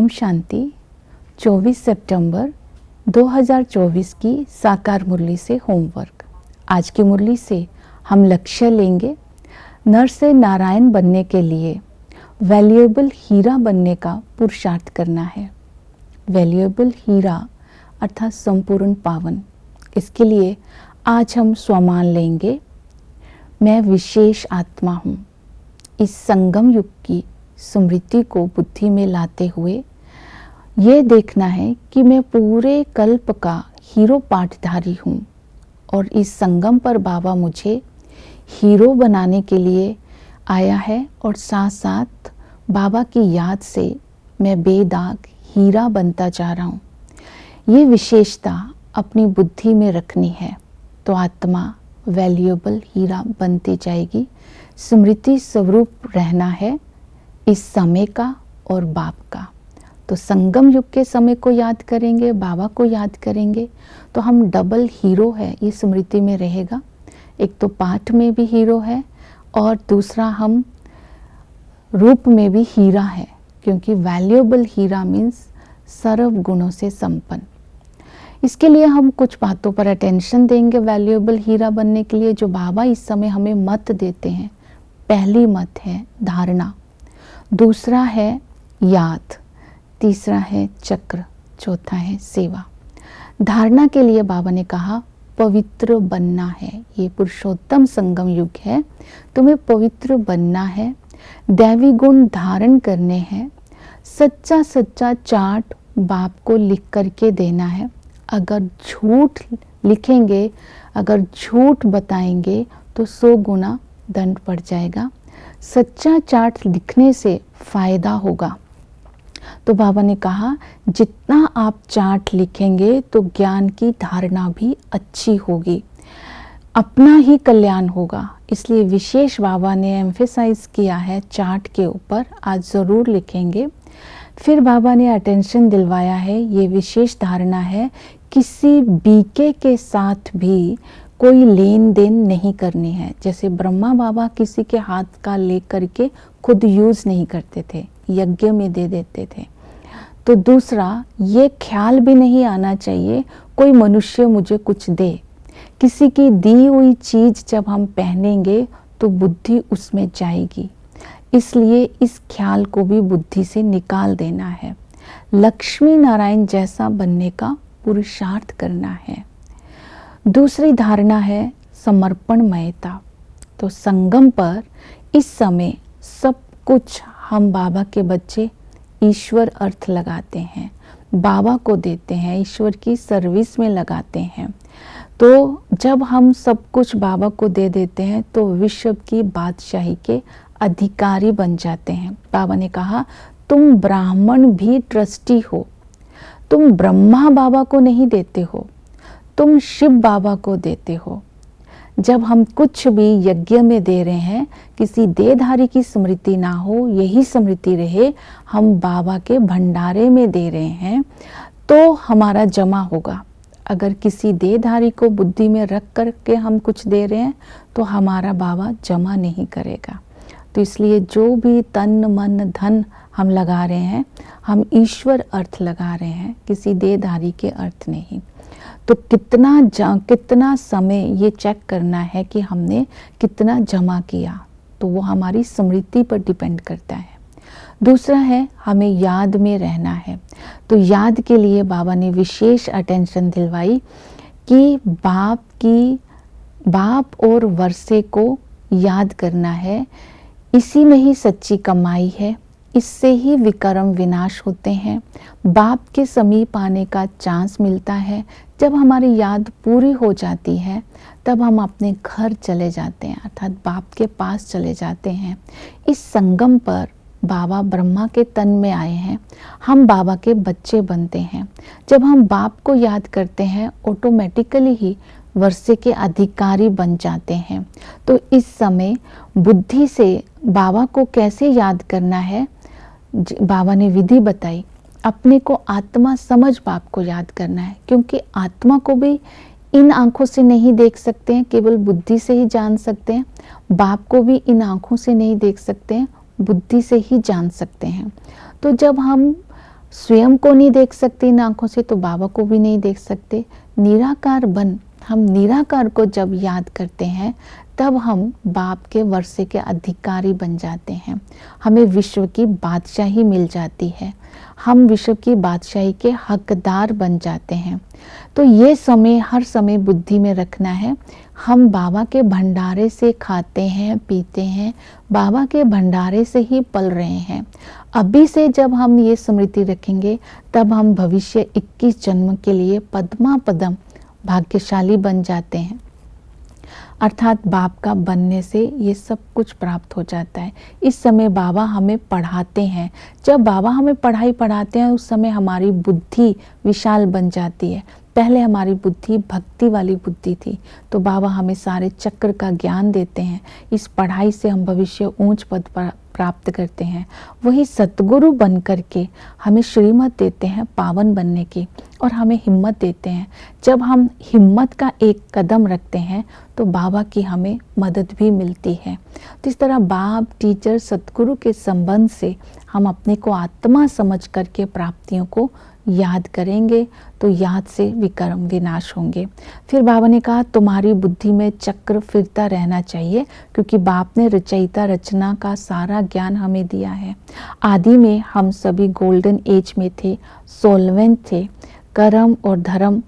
शांति। 24 सितंबर 2024 की साकार मुरली से होमवर्क। आज की मुरली से हम लक्ष्य लेंगे, नर से नारायण बनने के लिए वैल्यूएबल हीरा बनने का पुरुषार्थ करना है। वैल्यूएबल हीरा अर्थात संपूर्ण पावन। इसके लिए आज हम स्वमान लेंगे, मैं विशेष आत्मा हूँ। इस संगम युग की स्मृति को बुद्धि में लाते हुए ये देखना है कि मैं पूरे कल्प का हीरो पाठधारी हूँ और इस संगम पर बाबा मुझे हीरो बनाने के लिए आया है और साथ साथ बाबा की याद से मैं बेदाग हीरा बनता जा रहा हूँ। ये विशेषता अपनी बुद्धि में रखनी है तो आत्मा वैल्यूएबल हीरा बनती जाएगी। स्मृति स्वरूप रहना है इस समय का और बाप का। तो संगम युग के समय को याद करेंगे, बाबा को याद करेंगे तो हम डबल हीरो है ये स्मृति में रहेगा। एक तो पाठ में भी हीरो है और दूसरा हम रूप में भी हीरा है, क्योंकि वैल्यूएबल हीरा मीन्स सर्व गुणों से संपन्न। इसके लिए हम कुछ बातों पर अटेंशन देंगे वैल्यूएबल हीरा बनने के लिए, जो बाबा इस समय हमें मत देते हैं। पहली मत है धारणा, दूसरा है याद, तीसरा है चक्र, चौथा है सेवा। धारणा के लिए बाबा ने कहा पवित्र बनना है। ये पुरुषोत्तम संगम युग है, तुम्हें पवित्र बनना है, दैवी गुण धारण करने हैं, सच्चा सच्चा चार्ट बाप को लिख करके देना है। अगर झूठ लिखेंगे, अगर झूठ बताएंगे तो 100 गुना दंड पड़ जाएगा। सच्चा चार्ट लिखने से फायदा होगा। तो बाबा ने कहा जितना आप चार्ट लिखेंगे तो ज्ञान की धारणा भी अच्छी होगी, अपना ही कल्याण होगा। इसलिए विशेष बाबा ने एम्फेसाइज किया है चार्ट के ऊपर, आज ज़रूर लिखेंगे। फिर बाबा ने अटेंशन दिलवाया है, ये विशेष धारणा है किसी बीके के साथ भी कोई लेन देन नहीं करनी है। जैसे ब्रह्मा बाबा किसी के हाथ का ले करके खुद यूज़ नहीं करते थे, यज्ञ में दे देते थे। तो दूसरा ये ख्याल भी नहीं आना चाहिए कोई मनुष्य मुझे कुछ दे। किसी की दी हुई चीज़ जब हम पहनेंगे तो बुद्धि उसमें जाएगी, इसलिए इस ख्याल को भी बुद्धि से निकाल देना है। लक्ष्मी नारायण जैसा बनने का पुरुषार्थ करना है। दूसरी धारणा है समर्पणमयता। तो संगम पर इस समय सब कुछ हम बाबा के बच्चे ईश्वर अर्थ लगाते हैं, बाबा को देते हैं, ईश्वर की सर्विस में लगाते हैं। तो जब हम सब कुछ बाबा को दे देते हैं तो विश्व की बादशाही के अधिकारी बन जाते हैं। बाबा ने कहा तुम ब्राह्मण भी ट्रस्टी हो, तुम ब्रह्मा बाबा को नहीं देते हो, तुम शिव बाबा को देते हो। जब हम कुछ भी यज्ञ में दे रहे हैं, किसी देहधारी की स्मृति ना हो, यही स्मृति रहे हम बाबा के भंडारे में दे रहे हैं तो हमारा जमा होगा। अगर किसी देहधारी को बुद्धि में रख करके हम कुछ दे रहे हैं तो हमारा बाबा जमा नहीं करेगा। तो इसलिए जो भी तन मन धन हम लगा रहे हैं, हम ईश्वर अर्थ लगा रहे हैं, किसी देहधारी के अर्थ नहीं। तो कितना समय ये चेक करना है कि हमने कितना जमा किया, तो वो हमारी स्मृति पर डिपेंड करता है। दूसरा है हमें याद में रहना है। तो याद के लिए बाबा ने विशेष अटेंशन दिलवाई कि बाप और वर्षे को याद करना है। इसी में ही सच्ची कमाई है, इससे ही विकर्म विनाश होते हैं। बाप के समीप आने का चांस मिलता है। जब हमारी याद पूरी हो जाती है तब हम अपने घर चले जाते हैं, अर्थात बाप के पास चले जाते हैं। इस संगम पर बाबा ब्रह्मा के तन में आए हैं, हम बाबा के बच्चे बनते हैं। जब हम बाप को याद करते हैं ऑटोमेटिकली ही वर्षे के अधिकारी बन जाते हैं। तो इस समय बुद्धि से बाबा को कैसे याद करना है, बाबा ने विधि बताई। अपने को आत्मा समझ बाप को याद करना है, क्योंकि आत्मा को भी इन आंखों से नहीं देख सकते हैं, केवल बुद्धि से ही जान सकते हैं। बाप को भी इन आंखों से नहीं देख सकते हैं, बुद्धि से ही जान सकते हैं। तो जब हम स्वयं को नहीं देख सकते इन आंखों से तो बाबा को भी नहीं देख सकते। निराकार बन, हम निराकार को जब याद करते हैं तब हम बाप के वर्षे के अधिकारी बन जाते हैं। हमें विश्व की बादशाही मिल जाती है, हम विश्व की बादशाही के हकदार बन जाते हैं। तो ये समय हर समय बुद्धि में रखना है। हम बाबा के भंडारे से खाते हैं, पीते हैं, बाबा के भंडारे से ही पल रहे हैं। अभी से जब हम ये स्मृति रखेंगे तब हम भविष्य 21 जन्म के लिए पद्मा पदम भाग्यशाली बन जाते हैं। अर्थात बाप का बनने से ये सब कुछ प्राप्त हो जाता है। इस समय बाबा हमें पढ़ाते हैं। जब बाबा हमें पढ़ाई पढ़ाते हैं उस समय हमारी बुद्धि विशाल बन जाती है। पहले हमारी बुद्धि भक्ति वाली बुद्धि थी, तो बाबा हमें सारे चक्र का ज्ञान देते हैं। इस पढ़ाई से हम भविष्य ऊंच पद पर प्राप्त करते हैं। वही सतगुरु बन करके हमें श्रीमत देते हैं पावन बनने की, और हमें हिम्मत देते हैं। जब हम हिम्मत का एक कदम रखते हैं तो बाबा की हमें मदद भी मिलती है। तो इस तरह बाप, टीचर, सतगुरु के संबंध से हम अपने को आत्मा समझ करके प्राप्तियों को याद करेंगे तो याद से विकर्म विनाश होंगे। फिर बाबा ने कहा तुम्हारी बुद्धि में चक्र फिरता रहना चाहिए, क्योंकि बाप ने रचयिता रचना का सारा ज्ञान हमें दिया है। आदि में हम सभी गोल्डन एज में थे, सोलवेंट थे, कर्म और धर्म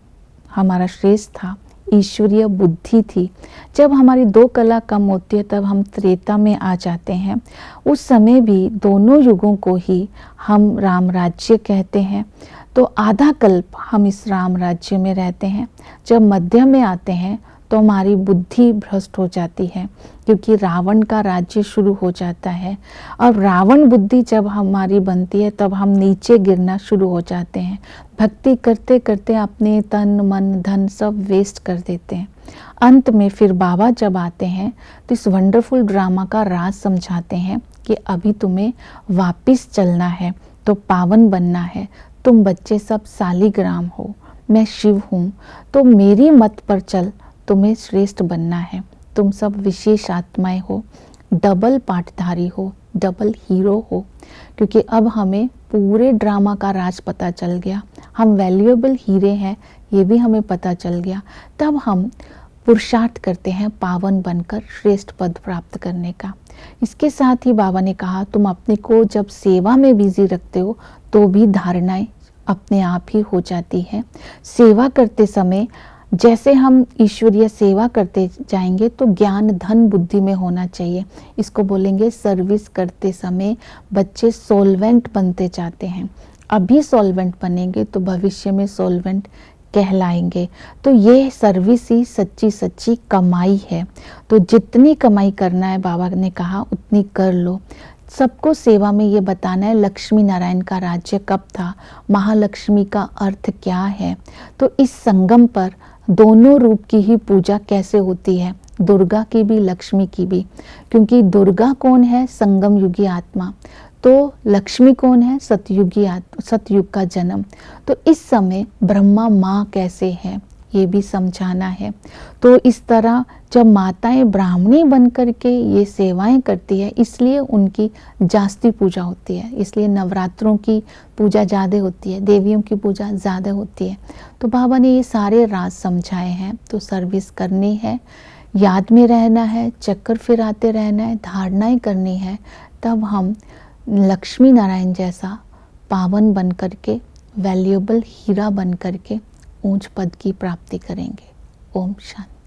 हमारा श्रेष्ठ था, ईश्वरीय बुद्धि थी। जब हमारी 2 कला कम होती है तब हम त्रेता में आ जाते हैं। उस समय भी दोनों युगों को ही हम राम राज्य कहते हैं। तो आधा कल्प हम इस राम राज्य में रहते हैं। जब मध्य में आते हैं तो हमारी बुद्धि भ्रष्ट हो जाती है, क्योंकि रावण का राज्य शुरू हो जाता है। और रावण बुद्धि जब हमारी बनती है तब हम नीचे गिरना शुरू हो जाते हैं। भक्ति करते करते अपने तन मन धन सब वेस्ट कर देते हैं। अंत में फिर बाबा जब आते हैं तो इस वंडरफुल ड्रामा का राज समझाते हैं कि अभी तुम्हें वापिस चलना है, तो पावन बनना है। तुम बच्चे सब सालीग्राम हो, मैं शिव हूँ, तो मेरी मत पर चल, तुम्हें श्रेष्ठ बनना है। तुम सब विशेष आत्माएं हो, डबल पाठधारी हो, डबल हीरो हो। क्योंकि अब हमें पूरे ड्रामा का राज पता चल गया, हम वैल्यूएबल हीरे हैं ये भी हमें पता चल गया। तब हम पुरुषार्थ करते हैं पावन बनकर श्रेष्ठ पद प्राप्त करने का। इसके साथ ही बाबा ने कहा तुम अपने को जब सेवा में बिजी रखते हो तो भी धारणाएं अपने आप ही हो जाती है। सेवा करते समय जैसे हम ईश्वरीय सेवा करते जाएंगे तो ज्ञान धन बुद्धि में होना चाहिए। इसको बोलेंगे सर्विस करते समय बच्चे सोलवेंट बनते जाते हैं। अभी सोलवेंट बनेंगे तो भविष्य में सोलवेंट कहलाएंगे। तो ये सर्विस ही सच्ची सच्ची कमाई है। तो जितनी कमाई करना है बाबा ने कहा उतनी कर लो। सबको सेवा में ये बताना है लक्ष्मी नारायण का राज्य कब था, महालक्ष्मी का अर्थ क्या है। तो इस संगम पर दोनों रूप की ही पूजा कैसे होती है, दुर्गा की भी लक्ष्मी की भी। क्योंकि दुर्गा कौन है, संगम युगी आत्मा, तो लक्ष्मी कौन है, सतयुगी आत्मा, सतयुग का जन्म। तो इस समय ब्रह्मा माँ कैसे है ये भी समझाना है। तो इस तरह जब माताएं ब्राह्मणी बन करके ये सेवाएं करती है इसलिए उनकी जास्ती पूजा होती है, इसलिए नवरात्रों की पूजा ज़्यादा होती है, देवियों की पूजा ज़्यादा होती है। तो बाबा ने ये सारे राज समझाए हैं। तो सर्विस करनी है, याद में रहना है, चक्कर फिराते रहना है, धारणाएं करनी है, तब हम लक्ष्मी नारायण जैसा पावन बन करके, वैल्यूएबल हीरा बन करके ऊंच पद की प्राप्ति करेंगे। ओम शांति।